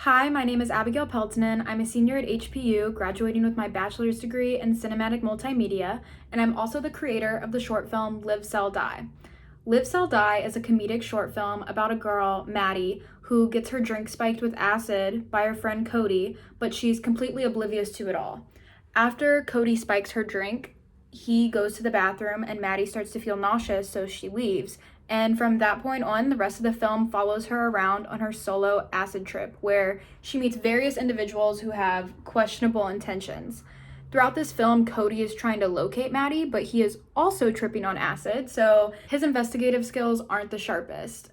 Hi, my name is Abigail Peltonen. I'm a senior at HPU, graduating with my bachelor's degree in cinematic multimedia, and I'm also the creator of the short film Live, Sell, Die. Live, Sell, Die is a comedic short film about a girl, Maddie, who gets her drink spiked with acid by her friend Cody, but she's completely oblivious to it all. After Cody spikes her drink, he goes to the bathroom and Maddie starts to feel nauseous, so she leaves. And from that point on, the rest of the film follows her around on her solo acid trip, where she meets various individuals who have questionable intentions. Throughout this film, Cody is trying to locate Maddie, but he is also tripping on acid, so his investigative skills aren't the sharpest.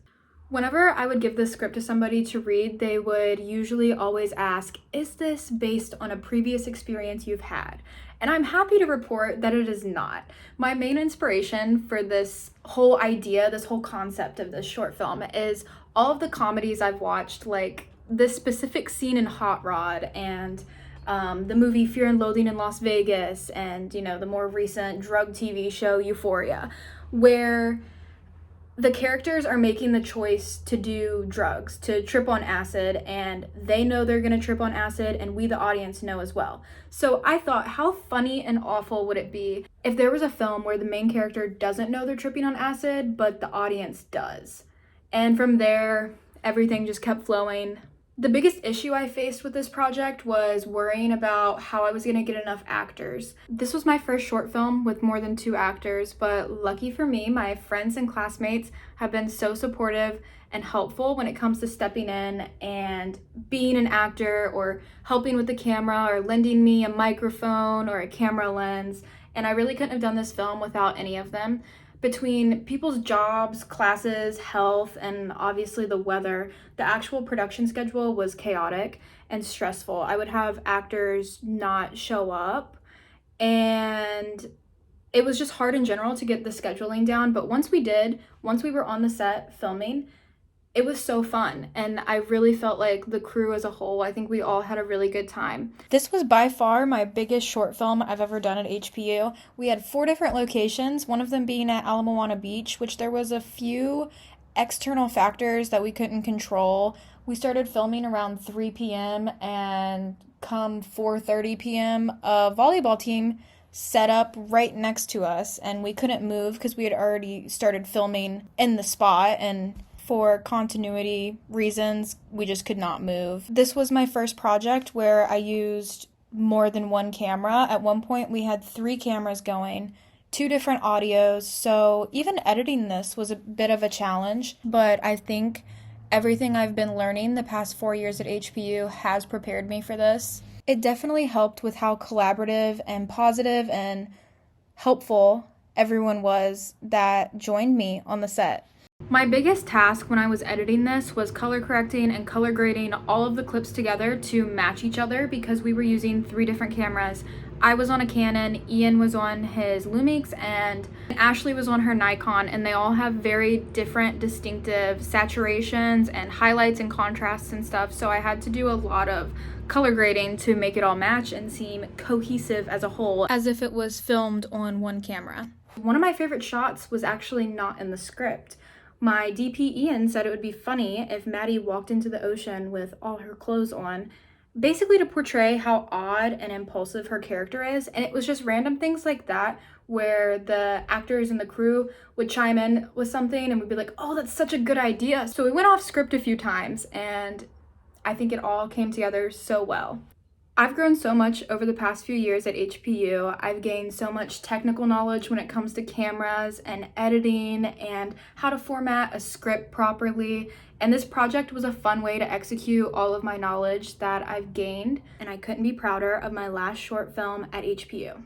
Whenever I would give this script to somebody to read, they would usually always ask, is this based on a previous experience you've had? And I'm happy to report that it is not. My main inspiration for this whole idea, this whole concept of this short film, is all of the comedies I've watched, like this specific scene in Hot Rod and the movie Fear and Loathing in Las Vegas, and the more recent drug TV show Euphoria, where the characters are making the choice to do drugs, to trip on acid, and they know they're gonna trip on acid, and we, the audience, know as well. So I thought, how funny and awful would it be if there was a film where the main character doesn't know they're tripping on acid, but the audience does? And from there, everything just kept flowing. The biggest issue I faced with this project was worrying about how I was going to get enough actors. This was my first short film with more than 2 actors, but lucky for me, my friends and classmates have been so supportive and helpful when it comes to stepping in and being an actor or helping with the camera or lending me a microphone or a camera lens. And I really couldn't have done this film without any of them. Between people's jobs, classes, health, and obviously the weather, the actual production schedule was chaotic and stressful. I would have actors not show up, and it was just hard in general to get the scheduling down. But once we were on the set filming, it was so fun, and I really felt like the crew as a whole, I think we all had a really good time. This was by far my biggest short film I've ever done at HPU. We had 4 different locations, one of them being at Ala Moana Beach, which there was a few external factors that we couldn't control. We started filming around 3 p.m. and come 4:30 p.m. a volleyball team set up right next to us, and we couldn't move because we had already started filming in the spot, and for continuity reasons, we just could not move. This was my first project where I used more than one camera. At one point, we had 3 cameras going, 2 different audios, so even editing this was a bit of a challenge, but I think everything I've been learning the past 4 years at HPU has prepared me for this. It definitely helped with how collaborative and positive and helpful everyone was that joined me on the set. My biggest task when I was editing this was color correcting and color grading all of the clips together to match each other because we were using 3 different cameras. I was on a Canon, Ian was on his Lumix, and Ashley was on her Nikon, and they all have very different distinctive saturations and highlights and contrasts and stuff, so I had to do a lot of color grading to make it all match and seem cohesive as a whole, as if it was filmed on one camera. One of my favorite shots was actually not in the script. My DP Ian said it would be funny if Maddie walked into the ocean with all her clothes on, basically to portray how odd and impulsive her character is. And it was just random things like that where the actors and the crew would chime in with something and we'd be like, oh, that's such a good idea. So we went off script a few times, and I think it all came together so well. I've grown so much over the past few years at HPU. I've gained so much technical knowledge when it comes to cameras and editing and how to format a script properly. And this project was a fun way to execute all of my knowledge that I've gained. And I couldn't be prouder of my last short film at HPU.